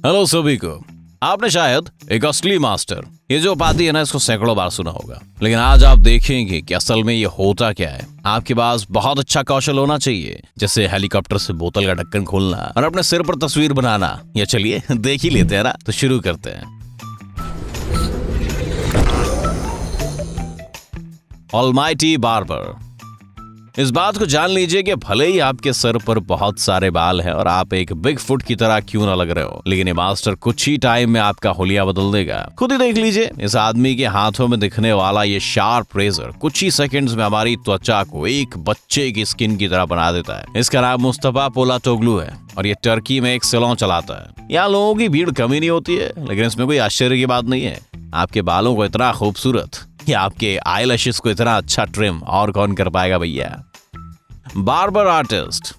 Hello सभी को। आपने शायद एक असली मास्टर, ये जो उपाधि है ना, इसको सैकड़ों बार सुना होगा, लेकिन आज आप देखेंगे कि असल में ये होता क्या है। आपके पास बहुत अच्छा कौशल होना चाहिए, जैसे हेलीकॉप्टर से बोतल का ढक्कन खोलना और अपने सिर पर तस्वीर बनाना। या चलिए देख ही लेते हैं ना, तो शुरू करते हैं। Almighty barber. इस बात को जान लीजिए कि भले ही आपके सर पर बहुत सारे बाल हैं और आप एक बिग फुट की तरह क्यों ना लग रहे हो, लेकिन ये मास्टर कुछ ही टाइम में आपका हुलिया बदल देगा। खुद ही देख लीजिए, इस आदमी के हाथों में दिखने वाला ये शार्प रेजर कुछ ही सेकंड्स में हमारी त्वचा को एक बच्चे की स्किन की तरह बना देता है। इसका नाम मुस्तफा पोलाटोग्लू है और ये टर्की में एक सैलून चलाता है। यहाँ लोगों की भीड़ कमी नहीं होती है, लेकिन इसमें कोई आश्चर्य की बात नहीं है। आपके बालों को इतना खूबसूरत या आपके आईलैशेस को इतना अच्छा ट्रिम और कौन कर पाएगा भैया। Barber artist.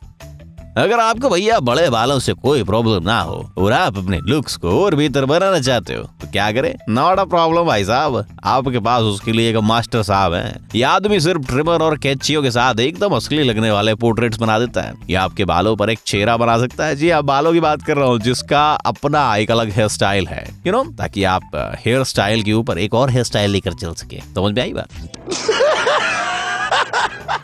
अगर आपको भैया बड़े बालों से कोई प्रॉब्लम ना हो और आप अपने लुक्स को और बेहतर बनाना चाहते हो तो क्या करें? नॉट अ प्रॉब्लम भाई साहब, आपके पास उसके लिए एक मास्टर साहब हैं। ये आदमी सिर्फ ट्रिमर और कैंचियों के साथ एकदम असली लगने वाले पोर्ट्रेट्स बना देता है। ये आपके बालों पर एक चेहरा बना सकता है। जी, आप बालों की बात कर रहा हूँ, जिसका अपना एक अलग हेयर स्टाइल है, ताकि आप हेयर स्टाइल के ऊपर एक और हेयर स्टाइल लेकर चल सके। समझ में आई बात?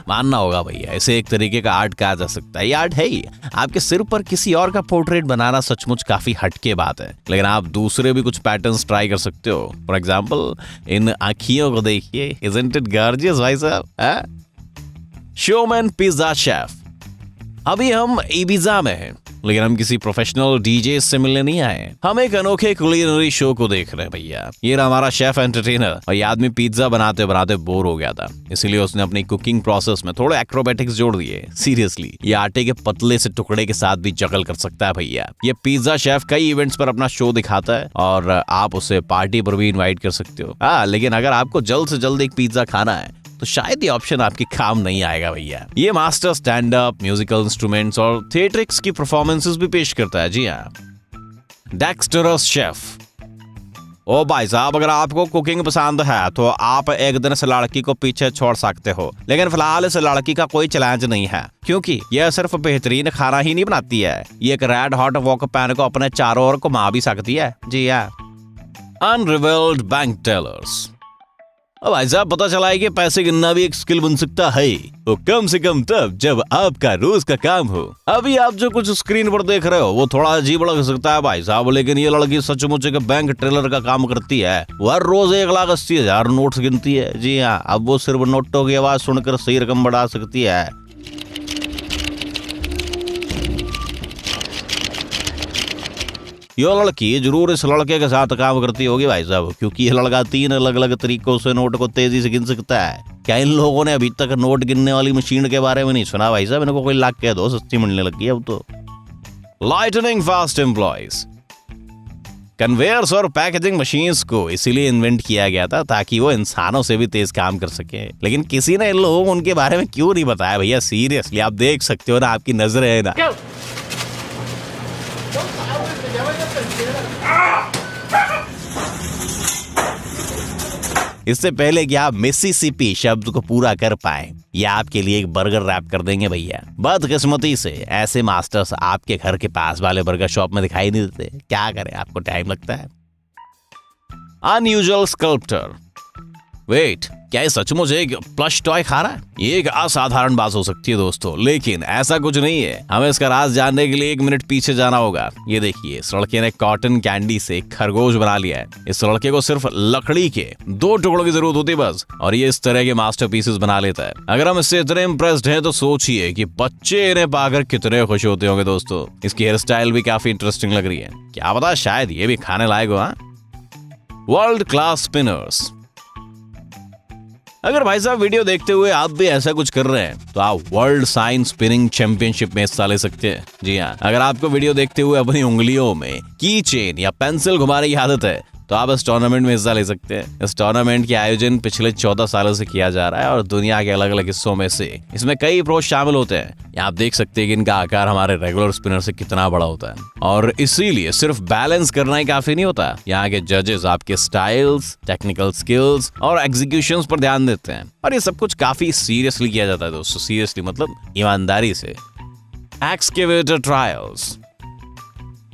मानना होगा भैया, इसे एक तरीके का आर्ट कहा जा सकता है। ये आर्ट है ही। आपके सिर पर किसी और का पोर्ट्रेट बनाना सचमुच काफी हटके बात है, लेकिन आप दूसरे भी कुछ पैटर्न्स ट्राई कर सकते हो। फॉर एग्जांपल, इन आँखियों को देखिए, इजंट इट गॉर्जियस भाई साहब। Showman pizza chef. अभी हम इबिजा में हैं, लेकिन हम किसी प्रोफेशनल डीजे से मिलने नहीं आए। हम एक अनोखे कुलिनरी शो को देख रहे हैं भैया। ये रहा हमारा शेफ एंटरटेनर, और ये आदमी पिज्जा बनाते बनाते बोर हो गया था, इसीलिए उसने अपनी कुकिंग प्रोसेस में थोड़े एक्रोबैटिक्स जोड़ दिए। सीरियसली, ये आटे के पतले से टुकड़े के साथ भी जगल कर सकता है भैया। ये पिज्जा शेफ कई इवेंट्स पर अपना शो दिखाता है और आप उसे पार्टी पर भी इन्वाइट कर सकते हो। लेकिन अगर आपको जल्द से जल्द एक पिज्जा खाना है तो शायद ये ऑप्शन आपके काम नहीं आएगा भैया। ये master stand up, musical instruments और थिएट्रिक्स की परफॉर्मेंसेस भी पेश करता है। जी हाँ। डेक्स्टरस शेफ। ओ भाई साहब, अगर आपको कुकिंग पसंद है तो आप एक दिन इस लड़की को पीछे छोड़ सकते हो, लेकिन फिलहाल इस लड़की का कोई चैलेंज नहीं है, क्योंकि यह सिर्फ बेहतरीन खाना ही नहीं बनाती है, ये एक रेड हॉट वॉक पैन को अपने चारों ओर घुमा भी सकती है। जी हाँ। अनरिवेल्ड बैंक टेलर्स। अब भाई साहब, पता चला है कि पैसे गिनना भी एक स्किल बन सकता है, तो कम से कम तब जब आपका रोज का काम हो। अभी आप जो कुछ स्क्रीन पर देख रहे हो वो थोड़ा अजीब लग सकता है भाई साहब, लेकिन ये लड़की सचमुच एक बैंक टेलर का काम करती है। वो हर रोज 1,80,000 नोट्स गिनती है। जी हाँ, अब वो सिर्फ नोटों की आवाज सुनकर सही रकम बढ़ा सकती है। ये लड़की जरूर इस लड़के के साथ काम करती होगी भाई साहब, क्योंकि ये लड़का 3 अलग अलग तरीकों से नोट को तेजी से गिन सकता है। क्या इन लोगों ने अभी तक नोट गिनने वाली मशीन के बारे में नहीं सुना भाई साहब? इनको कोई लाख कह दो, सस्ती मिलने लगी है अब तो। Lightning fast employees. कन्वेयर्स और पैकेजिंग मशीन्स को इसीलिए इन्वेंट किया गया था ताकि वो इंसानों से भी तेज काम कर सके, लेकिन किसी ने इन लोगों को उनके बारे में क्यों नहीं बताया भैया? सीरियसली, आप देख सकते हो ना, आपकी नजर है ना। इससे पहले कि आप मिसिसिपी शब्द को पूरा कर पाए, ये आपके लिए एक बर्गर रैप कर देंगे भैया। बदकिस्मती से ऐसे मास्टर्स आपके घर के पास वाले बर्गर शॉप में दिखाई नहीं देते। क्या करें, आपको टाइम लगता है। Unusual sculptor. वेट, क्या ये सचमुच एक प्लश टॉय खा रहा है? ये एक असाधारण बात हो सकती है दोस्तों, लेकिन ऐसा कुछ नहीं है। हमें इसका राज जानने के लिए 1 मिनट पीछे जाना होगा। ये देखिए, इस लड़के ने कॉटन कैंडी से खरगोश बना लिया है। इस लड़के को सिर्फ लकड़ी के 2 टुकड़ों की जरूरत होती है बस, और ये इस तरह के मास्टरपीसेस बना लेता है। अगर हम इससे इतने इम्प्रेस्ड हैं तो सोचिए कि बच्चे इन्हें पाकर कितने खुश होते होंगे दोस्तों। इसकी हेयर स्टाइल भी काफी इंटरेस्टिंग लग रही है। क्या पता शायद ये भी खाने लायक हो। World class spinners. अगर भाई साहब वीडियो देखते हुए आप भी ऐसा कुछ कर रहे हैं तो आप वर्ल्ड साइंस स्पिनिंग चैंपियनशिप में हिस्सा ले सकते हैं। जी हाँ, अगर आपको वीडियो देखते हुए अपनी उंगलियों में की चेन या पेंसिल घुमाने की आदत है तो आप इस टूर्नामेंट में हिस्सा ले सकते हैं। इस टूर्नामेंट के आयोजन पिछले 14 सालों से किया जा रहा है और दुनिया के अलग अलग हिस्सों में से इसमें कई प्रो शामिल होते हैं। आप देख सकते हैं कि इनका आकार हमारे रेगुलर स्पिनर से कितना बड़ा होता है, और इसीलिए सिर्फ बैलेंस करना ही काफी नहीं होता। यहाँ के जजेस आपके स्टाइल्स, टेक्निकल स्किल्स और एग्जीक्यूशंस पर ध्यान देते हैं, और ये सब कुछ काफी सीरियसली किया जाता है दोस्तों। सीरियसली मतलब ईमानदारी से। Excavator trials.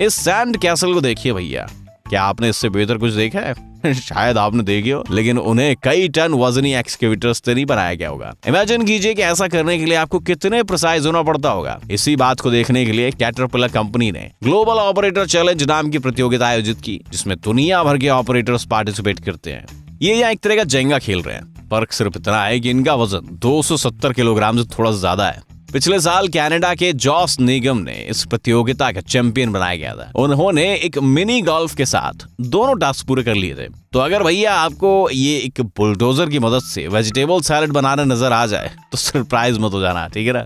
इस सैंड कैसल को देखिए भैया, क्या आपने इससे बेहतर कुछ देखा है? शायद आपने देखी हो, लेकिन उन्हें कई टन वजनी एक्सकेवेटर्स से नहीं बनाया गया होगा। इमेजिन कीजिए कि ऐसा करने के लिए आपको कितने प्रिसाइज होना पड़ता होगा। इसी बात को देखने के लिए कैटरपिलर कंपनी ने ग्लोबल ऑपरेटर चैलेंज नाम की प्रतियोगिता आयोजित की, जिसमें दुनिया भर के ऑपरेटर्स पार्टिसिपेट करते हैं। ये यहाँ एक तरह का जेंगा खेल रहे हैं। फर्क सिर्फ इतना है कि इनका वजन 270 किलोग्राम से थोड़ा ज्यादा है। पिछले साल कनाडा के जॉस निगम ने इस प्रतियोगिता का चैंपियन बनाया गया था। उन्होंने एक मिनी गोल्फ के साथ दोनों टास्क पूरे कर लिए थे। तो अगर भैया आपको ये एक बुलडोजर की मदद से वेजिटेबल सैलेड बनाना नजर आ जाए तो सरप्राइज मत हो जाना, ठीक है ना।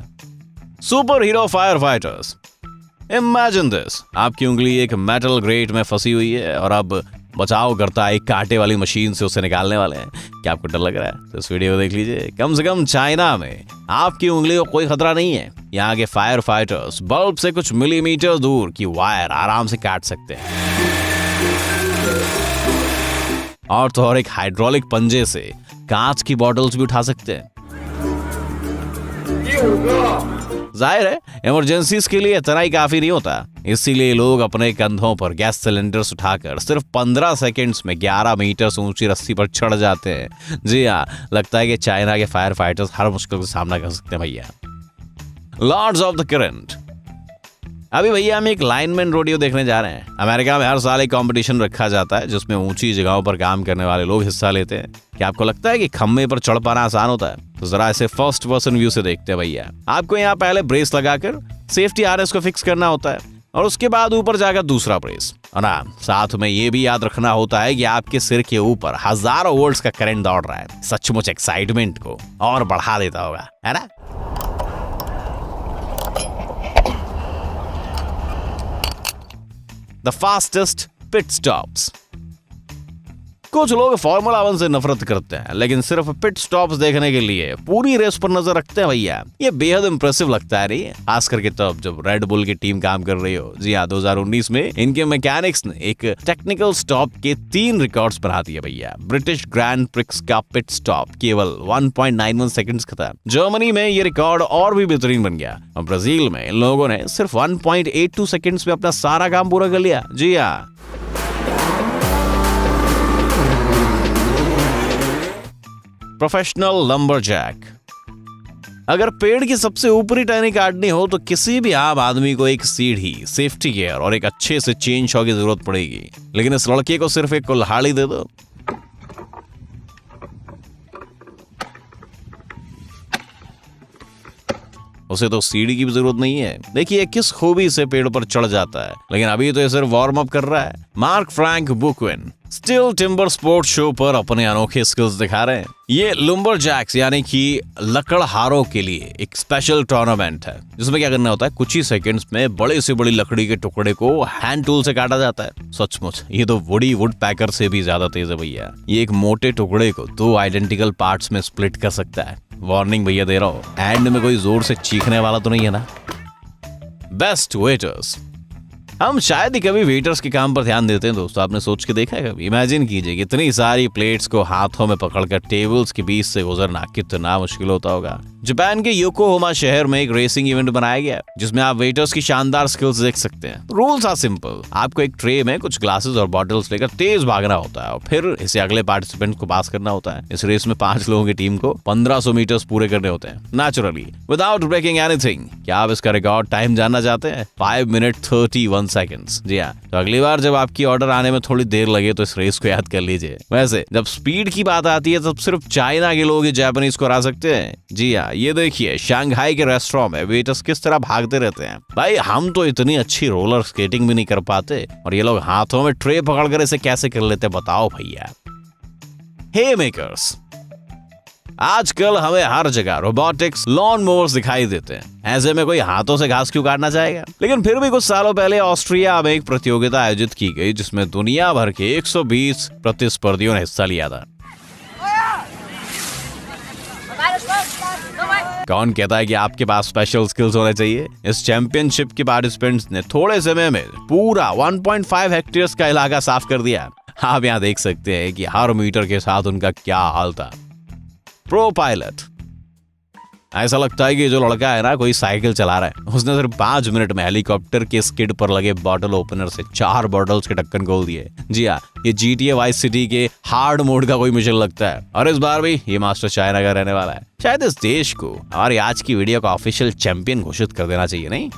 Super hero fire fighters. Imagine this, आपकी उंगली एक मेटल ग्रेट में फंसी हुई है और अब बचाव करता एक कांटे वाली मशीन से उसे निकालने वाले हैं। क्या आपको डर लग रहा है? तो इस वीडियो को देख लीजिए। कम से कम चाइना में आपकी उंगली को कोई खतरा नहीं है। यहाँ के फायर फाइटर्स बल्ब से कुछ मिलीमीटर दूर की वायर आराम से काट सकते हैं, और तो और एक हाइड्रोलिक पंजे से कांच की बॉटल्स भी उठा सकते हैं। जाहिर है इमरजेंसीज के लिए इतना ही काफी नहीं होता, इसीलिए लोग अपने कंधों पर गैस सिलेंडर्स उठाकर सिर्फ 15 सेकंड्स में 11 मीटर से ऊंची रस्सी पर चढ़ जाते हैं। जी हाँ, लगता है कि चाइना के फायर फाइटर्स हर मुश्किल का सामना कर सकते हैं भैया। Lords of the current. अभी भैया हम एक लाइनमैन रोडियो देखने जा रहे हैं। अमेरिका में हर साल एक कंपटीशन रखा जाता है जिसमें ऊंची जगहों पर काम करने वाले लोग हिस्सा लेते हैं। क्या आपको लगता है कि खम्भे पर चढ़ पाना आसान होता है? तो जरा इसे फर्स्ट पर्सन व्यू से देखते हैं भैया। आपको यहाँ पहले ब्रेस लगाकर सेफ्टी हार्नेस को फिक्स करना होता है और उसके बाद ऊपर जाकर दूसरा ब्रेस, और ना साथ में ये भी याद रखना होता है कि आपके सिर के ऊपर हजारों वोल्ट्स का करंट दौड़ रहा है। सचमुच एक्साइटमेंट को और बढ़ा देता होगा, है ना। The fastest pit stops। कुछ लोग फॉर्मूला 1 से नफरत करते हैं, लेकिन सिर्फ पिट स्टॉप्स देखने के लिए पूरी रेस पर नजर रखते हैं भैया। ये बेहद इंप्रेसिव लगता है नहीं, खास करके तब जब रेड बुल की टीम काम कर रही हो। जी हाँ, 2019 में इनके मैकेनिक्स ने एक टेक्निकल स्टॉप के 3 रिकॉर्ड्स बना दिए भैया। ब्रिटिश ग्रैंड प्रिक्स का पिट स्टॉप केवल 1.91 सेकंड्स का था। जर्मनी में ये रिकॉर्ड और भी बेहतरीन बन गया, और ब्राजील में इन लोगों ने सिर्फ 1.82 सेकंड्स में अपना सारा काम पूरा कर लिया। जी हाँ। प्रोफेशनल लंबरजैक। अगर पेड़ की सबसे ऊपरी टहनी काटनी हो तो किसी भी आम आदमी को एक सीढ़ी, सेफ्टी गियर और एक अच्छे से चेन शॉ की जरूरत पड़ेगी, लेकिन इस लड़के को सिर्फ एक कुल्हाड़ी दे दो, उसे तो सीढ़ी की भी जरूरत नहीं है। देखिए किस खूबी से पेड़ पर चढ़ जाता है, लेकिन अभी तो ये सिर्फ वार्म अप कर रहा है। मार्क फ्रैंक बुकविन स्टील टिम्बर स्पोर्ट शो पर अपने अनोखे स्किल्स दिखा रहे हैं। ये लुम्बरजैक्स यानी कि लकड़हारों के लिए एक स्पेशल टूर्नामेंट है, जिसमें क्या करना होता है, कुछ ही सेकंड्स में बड़े से बड़ी लकड़ी के टुकड़े को हैंड टूल से काटा जाता है। सचमुच ये तो वुडी वुड पैकर से भी ज्यादा तेज है भैया। ये एक मोटे टुकड़े को 2 आइडेंटिकल पार्ट्स में स्प्लिट कर सकता है। वार्निंग भैया दे रहा हूं, एंड में कोई जोर से चीखने वाला तो नहीं है ना। Best waiters. हम शायद ही कभी वेटर्स के काम पर ध्यान देते हैं दोस्तों, आपने सोच के देखा है कभी? इमेजिन कीजिए इतनी सारी प्लेट्स को हाथों में पकड़कर टेबल्स के बीच से गुजरना कितना मुश्किल होता होगा। जापान के योकोहामा शहर में एक रेसिंग इवेंट बनाया गया जिसमें आप वेटर्स की शानदार स्किल्स देख सकते हैं। रूल्स आर सिंपल, आपको एक ट्रे में कुछ ग्लासेस और बॉटल्स लेकर तेज भागना होता है और फिर इसे अगले पार्टिसिपेंट को पास करना होता है। इस रेस में 5 लोगों की टीम को 1500 मीटर्स पूरे करने होते हैं नेचुरली विदाउट ब्रेकिंग एनीथिंग। क्या आप इसका रिकॉर्ड टाइम जानना चाहते हैं? 5 मिनट 31 सेकंड्स। जी हाँ, तो अगली बार जब आपकी ऑर्डर आने में थोड़ी देर लगे तो इस रेस को याद कर लीजिए। वैसे जब स्पीड की बात आती है तब सिर्फ चाइना के लोग जापानीज को हरा सकते हैं। जी हाँ, ये देखिए शंघाई के रेस्टोरेंट में वेटर्स किस तरह भागते रहते हैं। भाई हम तो इतनी अच्छी रोलर स्केटिंग भी नहीं कर पाते और ये लोग हाथों में ट्रे पकड़कर इसे कैसे कर लेते बताओ भैया। हे मेकर्स। आजकल हमें हर जगह रोबोटिक्स लॉन मोवर्स दिखाई देते हैं, ऐसे में कोई हाथों से घास क्यों काटना चाहेगा? लेकिन फिर भी कुछ सालों पहले ऑस्ट्रिया में एक प्रतियोगिता आयोजित की गई जिसमें दुनिया भर के 120 प्रतिस्पर्धियों ने हिस्सा लिया था। कौन कहता है कि आपके पास स्पेशल स्किल्स होने चाहिए? इस चैंपियनशिप के पार्टिसिपेंट्स ने थोड़े समय में पूरा 1.5 हेक्टेयर्स का इलाका साफ कर दिया। आप यहाँ देख सकते हैं कि हर मीटर के साथ उनका क्या हाल था। Pro pilot. ऐसा लगता है कि जो लड़का है ना कोई साइकिल चला रहा है। उसने सिर्फ 5 मिनट में हेलीकॉप्टर के स्किड पर लगे बॉटल ओपनर से 4 बॉटल्स के ढक्कन खोल दिए। जी हाँ, ये GTA वाइस सिटी के हार्ड मोड का कोई मिशन लगता है। और इस बार भी ये मास्टर चाइना का रहने वाला है। शायद इस देश को हमारी आज की वीडियो का ऑफिशियल चैंपियन घोषित कर देना चाहिए, नहीं?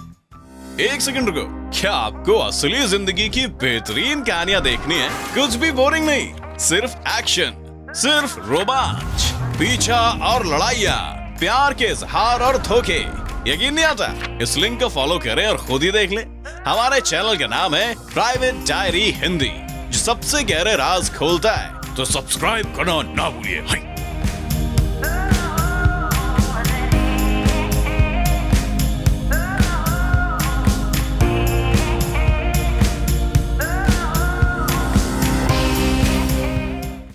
एक सेकंड रुको, क्या आपको असली जिंदगी की बेहतरीन कहानियां देखनी है? कुछ भी बोरिंग नहीं, सिर्फ एक्शन, सिर्फ रोमांच, पीछा और लड़ाइयाँ, प्यार के इजहार और धोखे। यकीन नहीं आता? इस लिंक को फॉलो करें और खुद ही देख लें। हमारे चैनल का नाम है प्राइवेट डायरी हिंदी, जो सबसे गहरे राज खोलता है। तो सब्सक्राइब करना ना भूलिए।